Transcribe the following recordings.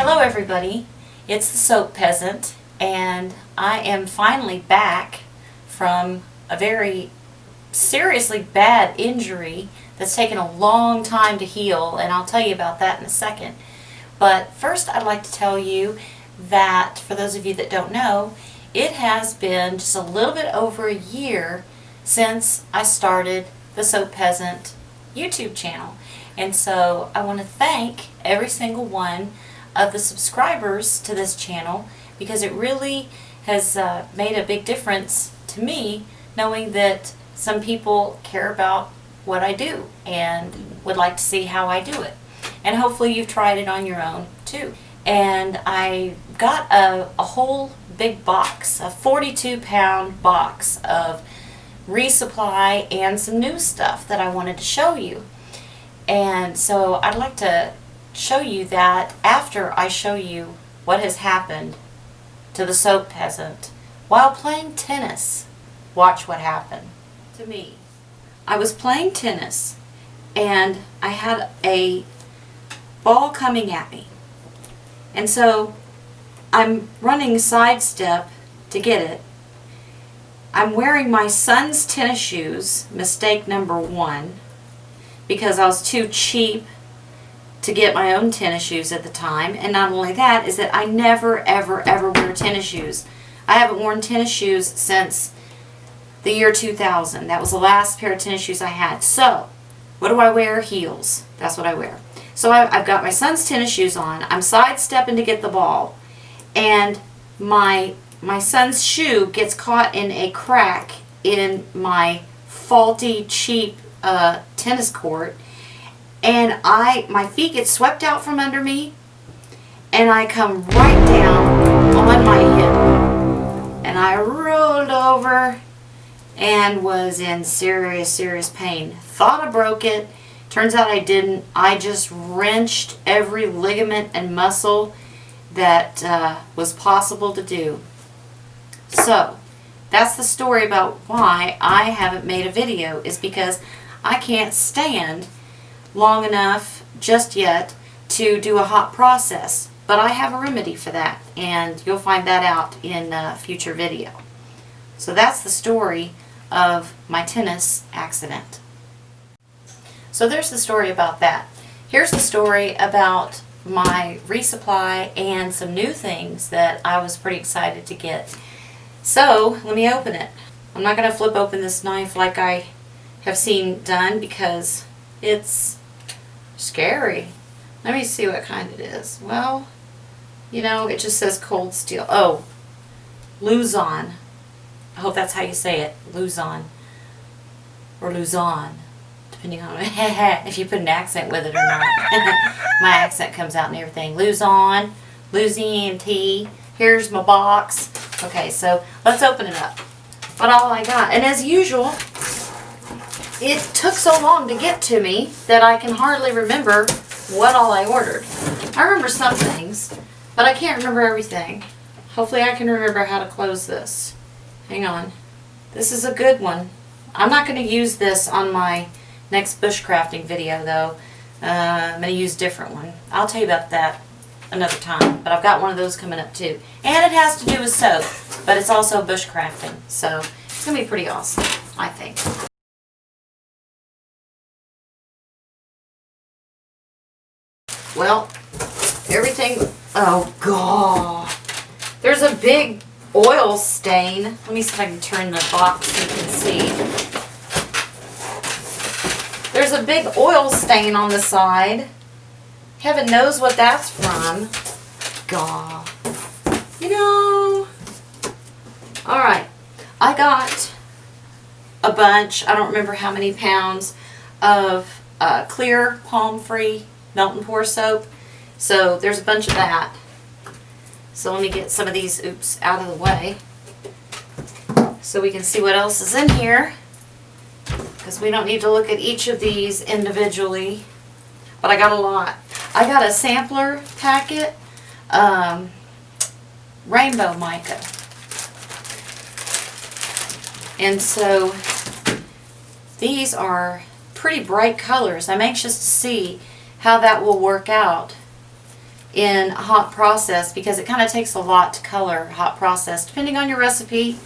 Hello everybody, it's the Soap Peasant, and I am finally back from a very seriously bad injury that's taken a long time to heal, and I'll tell you about that in a second. But first I'd like to tell you that, for those of you that don't know, it has been just a little bit over a year since I started the Soap Peasant YouTube channel. And so I want to thank every single one of the subscribers to this channel, because it really has made a big difference to me, knowing that some people care about what I do and would like to see how I do it. And hopefully you've tried it on your own too. And I got a whole big box, a 42-pound box of resupply and some new stuff that I wanted to show you. And so I'd like to show you that after I show you what has happened to the Soap Peasant while playing tennis. Watch what happened to me. I was playing tennis and I had a ball coming at me. And so I'm running sidestep to get it. I'm wearing my son's tennis shoes, mistake number one, because I was too cheap to get my own tennis shoes at the time. And not only that, is that I never ever wear tennis shoes. I haven't worn tennis shoes since the year 2000. That was the last pair of tennis shoes I had. So what do I wear? Heels. That's what I wear. So I've got my son's tennis shoes on. I'm sidestepping to get the ball, and my son's shoe gets caught in a crack in my faulty, cheap tennis court, and my feet get swept out from under me, and I come right down on my hip, and I rolled over and was in serious pain. Thought I broke it. Turns out I didn't. I just wrenched every ligament and muscle that was possible to do. So that's the story about why I haven't made a video, is because I can't stand long enough just yet to do a hot process. But I have a remedy for that, and you'll find that out in a future video. So that's the story of my tennis accident. So there's the story about that. Here's the story about my resupply and some new things that I was pretty excited to get. So let me open it. I'm not going to flip open this knife like I have seen done, because it's scary. Let me see what kind it is. Well, you know, it just says cold steel. Oh, Luzon. I hope that's how you say it. Luzon. Or Luzon, depending on if you put an accent with it or not. My accent comes out and everything. Luzon, Luzon. Here's my box. Okay, so let's open it up. But all I got, and as usual, it took so long to get to me that I can hardly remember what all I ordered. I remember some things, but I can't remember everything. Hopefully I can remember how to close this. Hang on. This is a good one. I'm not going to use this on my next bushcrafting video, though. I'm going to use a different one. I'll tell you about that another time, but I've got one of those coming up too. And it has to do with soap, but it's also bushcrafting, so it's going to be pretty awesome, I think. Well, everything, oh god, there's a big oil stain. Let me see if I can turn the box so you can see. There's a big oil stain on the side. Heaven knows what that's from. God. You know. Alright. I got a bunch, I don't remember how many pounds, of clear, palm-free melt and pour soap. So there's a bunch of that. So let me get some of these, out of the way, so we can see what else is in here, because we don't need to look at each of these individually. But I got a lot. I got a sampler packet, rainbow mica. And so these are pretty bright colors. I'm anxious to see how that will work out in hot press because it kind of takes a lot to color hot press depending on your recipe,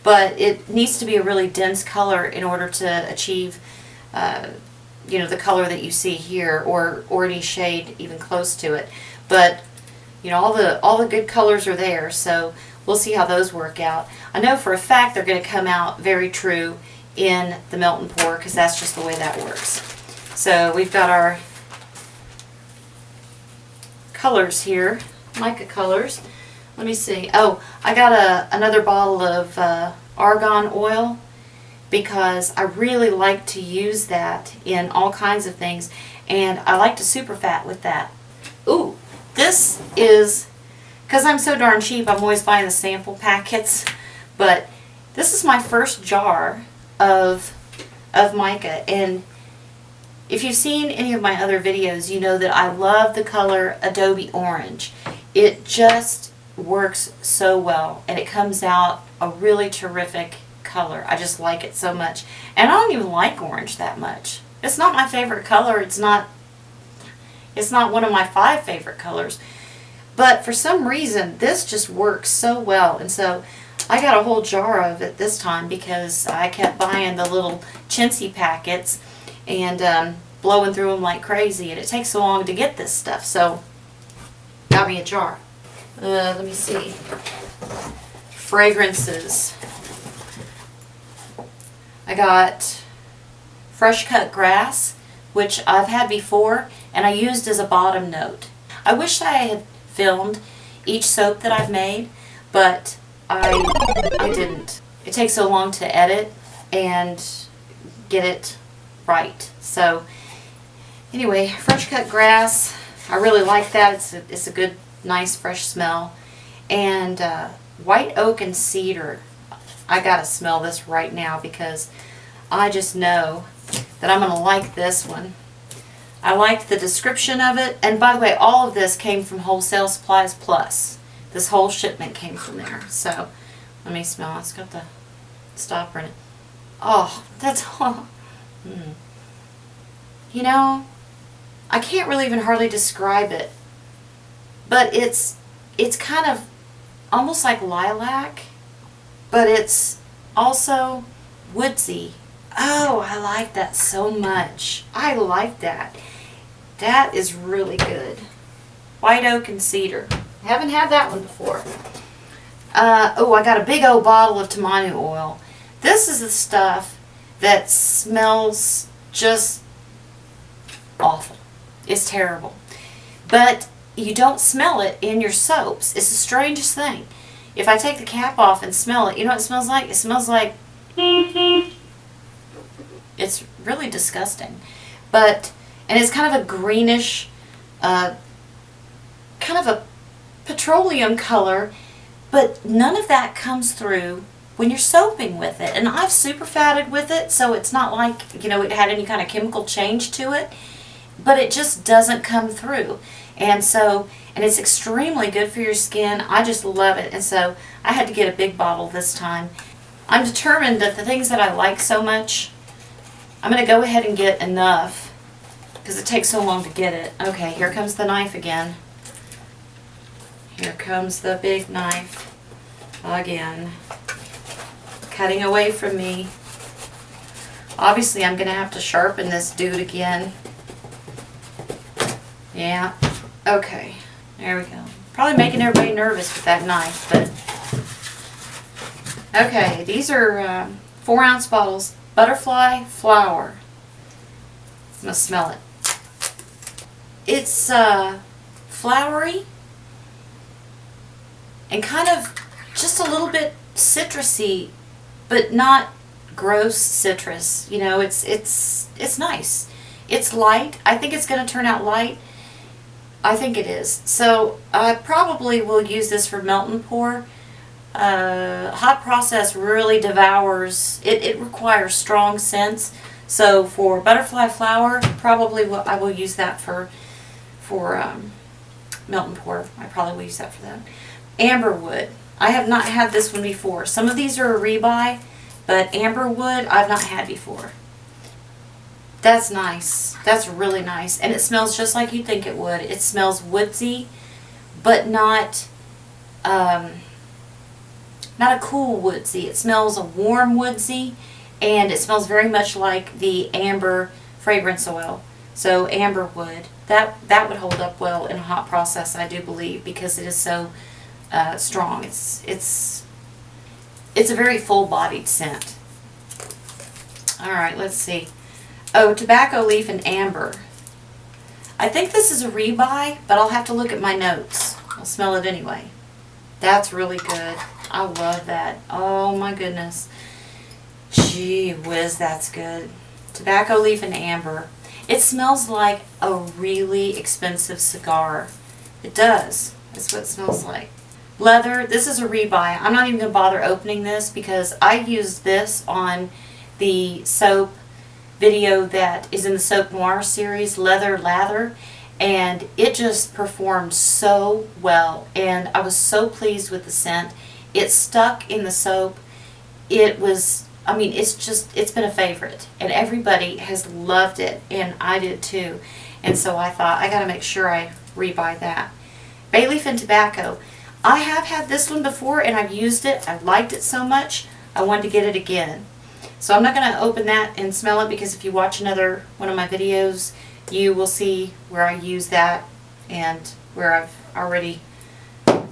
but it needs to be a really dense color in order to achieve you know, the color that you see here, or any shade even close to it. But you know, all the good colors are there, so we'll see how those work out. I know for a fact they're going to come out very true in the melt and pour, because that's just the way that works. So we've got our colors here, mica colors. Let me see. Oh, I got another bottle of argan oil, because I really like to use that in all kinds of things, and I like to super fat with that. Ooh, this is, because I'm so darn cheap, I'm always buying the sample packets, but this is my first jar of mica, and if you've seen any of my other videos, you know that I love the color Adobe Orange. It just works so well, and it comes out a really terrific color. I just like it so much. And I don't even like orange that much. It's not my favorite color. It's not one of my 5 favorite colors. But for some reason, this just works so well. And so I got a whole jar of it this time, because I kept buying the little chintzy packets and blowing through them like crazy, and it takes so long to get this stuff, so got me a jar. Let me see. Fragrances. I got fresh cut grass, which I've had before, and I used as a bottom note. I wish I had filmed each soap that I've made, but I didn't. It takes so long to edit and get it right. So anyway, fresh cut grass, I really like that. It's a good, nice, fresh smell. And white oak and cedar. I gotta smell this right now, because I just know that I'm gonna like this one. I liked the description of it, and by the way, all of this came from Wholesale Supplies Plus. This whole shipment came from there. So let me smell. It's got the stopper in it. Oh, that's all. You know, I can't really even hardly describe it, but it's kind of almost like lilac, but it's also woodsy. Oh, I like that so much. I like that. That is really good. White oak and cedar. I haven't had that one before. Oh, I got a big old bottle of tamanu oil. This is the stuff that smells just awful. It's terrible. But you don't smell it in your soaps. It's the strangest thing. If I take the cap off and smell it, you know what it smells like? It smells like... It's really disgusting. But, and it's kind of a greenish, kind of a petroleum color, but none of that comes through when you're soaping with it. And I've super fatted with it, so it's not like, you know, it had any kind of chemical change to it, but it just doesn't come through. And so, and it's extremely good for your skin. I just love it. And so I had to get a big bottle this time. I'm determined that the things that I like so much, I'm going to go ahead and get enough, because it takes so long to get it. Okay, here comes the knife again. Here comes the big knife again, cutting away from me. Obviously, I'm going to have to sharpen this dude again. Yeah, okay, there we go. Probably making everybody nervous with that knife, but... Okay, these are 4-ounce bottles. Butterfly flower. I'm going to smell it. It's flowery and kind of just a little bit citrusy, but not gross citrus. You know, it's nice. It's light. I think it's going to turn out light. I think it is. So I probably will use this for melt and pour. Hot process really devours, it requires strong scents, so for butterfly flower, probably I will use that for melt and pour. I probably will use that for that. Amberwood, I have not had this one before. Some of these are a rebuy, but amberwood I've not had before. That's nice. That's really nice. And it smells just like you'd think it would. It smells woodsy, but not not a cool woodsy. It smells a warm woodsy, and it smells very much like the amber fragrance oil. So amber wood. That would hold up well in a hot process, I do believe, because it is so strong. It's a very full-bodied scent. All right, let's see. Oh, tobacco leaf and amber. I think this is a rebuy, but I'll have to look at my notes. I'll smell it anyway. That's really good. I love that. Oh my goodness. Gee whiz, that's good. Tobacco leaf and amber. It smells like a really expensive cigar. It does. That's what it smells like. Leather. This is a rebuy. I'm not even going to bother opening this because I used this on the soap video that is in the Soap Noir series, Leather Lather, and it just performed so well, and I was so pleased with the scent. It stuck in the soap. It was, I mean, it's been a favorite, and everybody has loved it, and I did too. And so I thought, I gotta make sure I rebuy that. Bay leaf and tobacco. I have had this one before, and I've used it. I liked it so much, I wanted to get it again. So I'm not going to open that and smell it, because if you watch another one of my videos, you will see where I use that and where I've already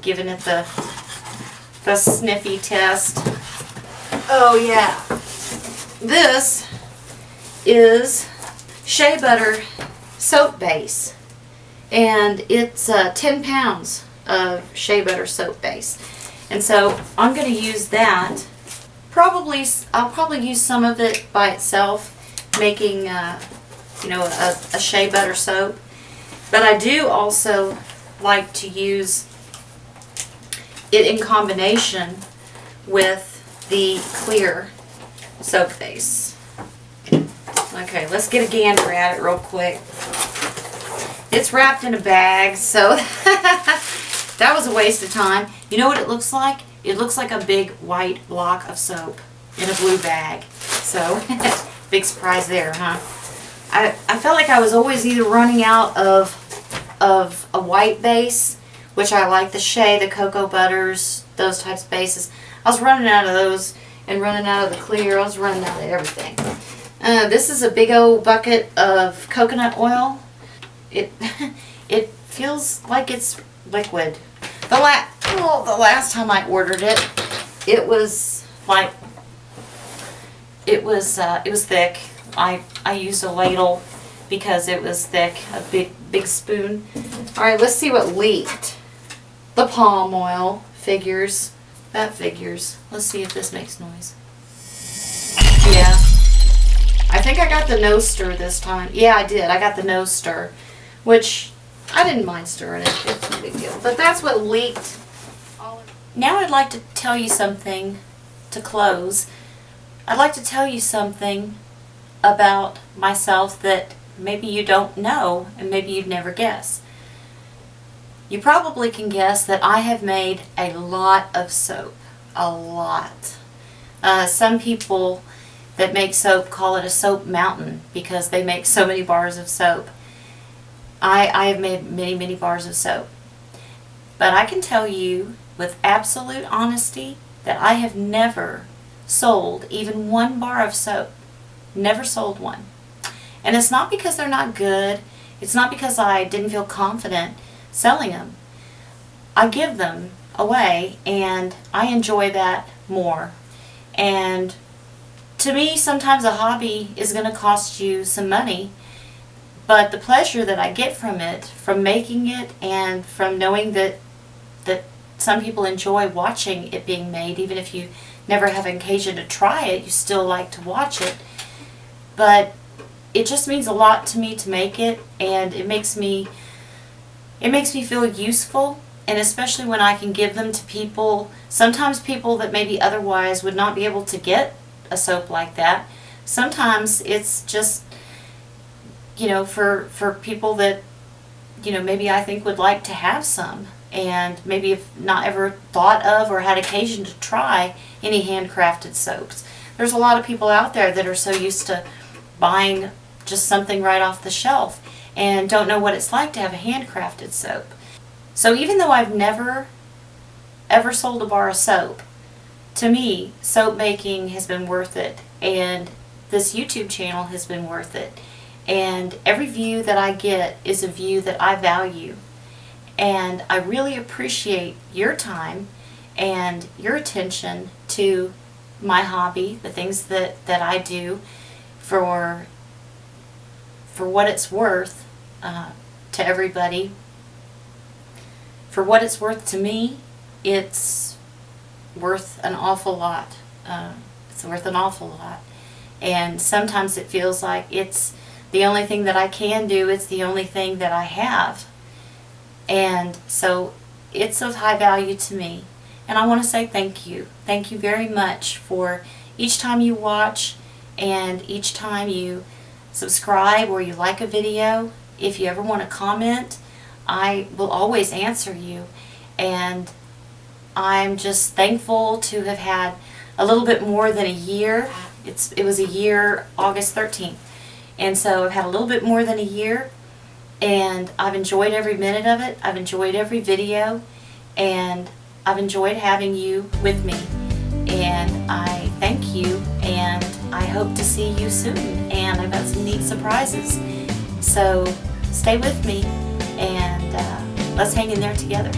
given it the sniffy test. Oh yeah. This is shea butter soap base, and it's 10 pounds of shea butter soap base. And so I'm going to use that. I'll probably use some of it by itself, making you know, a shea butter soap. But I do also like to use it in combination with the clear soap base. Okay, let's get a gander at it real quick. It's wrapped in a bag, so that was a waste of time. You know what it looks like? It looks like a big white block of soap in a blue bag. So, big surprise there, huh? I felt like I was always either running out of a white base, which I like, the shea, the cocoa butters, those types of bases. I was running out of those and running out of the clear. I was running out of everything. This is a big old bucket of coconut oil. It feels like it's liquid. The last time I ordered it, it was like, it was thick. I used a ladle because it was thick, a big spoon. All right, let's see what leaked. The palm oil figures. That figures. Let's see if this makes noise. Yeah. I think I got the nose stir this time. Yeah, I did. I got the nose stir, which I didn't mind stirring it. It's no big deal. But that's what leaked. Now I'd like to tell you something to close. I'd like to tell you something about myself that maybe you don't know and maybe you'd never guess. You probably can guess that I have made a lot of soap. A lot. Some people that make soap call it a soap mountain because they make so many bars of soap. I have made many bars of soap. But I can tell you with absolute honesty that I have never sold even one bar of soap. Never sold one. And it's not because they're not good. It's not because I didn't feel confident selling them. I give them away and I enjoy that more. And to me, sometimes a hobby is going to cost you some money, but the pleasure that I get from it, from making it, and from knowing that some people enjoy watching it being made, even if you never have an occasion to try it, you still like to watch it. But it just means a lot to me to make it, and it makes me feel useful, and especially when I can give them to people, sometimes people that maybe otherwise would not be able to get a soap like that. Sometimes it's just, you know, for people that, you know, maybe I think would like to have some, and maybe have not ever thought of or had occasion to try any handcrafted soaps. There's a lot of people out there that are so used to buying just something right off the shelf and don't know what it's like to have a handcrafted soap. So even though I've never ever sold a bar of soap, to me, soap making has been worth it, and this YouTube channel has been worth it. And every view that I get is a view that I value. And I really appreciate your time and your attention to my hobby, the things that I do, for what it's worth to everybody. For what it's worth to me, it's worth an awful lot. It's worth an awful lot. And sometimes it feels like it's the only thing that I can do, it's the only thing that I have. And so it's of high value to me. And I want to say thank you. Thank you very much for each time you watch and each time you subscribe or you like a video. If you ever want to comment, I will always answer you. And I'm just thankful to have had a little bit more than a year. It was a year, August 13th. And so I've had a little bit more than a year, and I've enjoyed every minute of it. I've enjoyed every video, and I've enjoyed having you with me. And I thank you, and I hope to see you soon. And I've got some neat surprises. So stay with me, and let's hang in there together.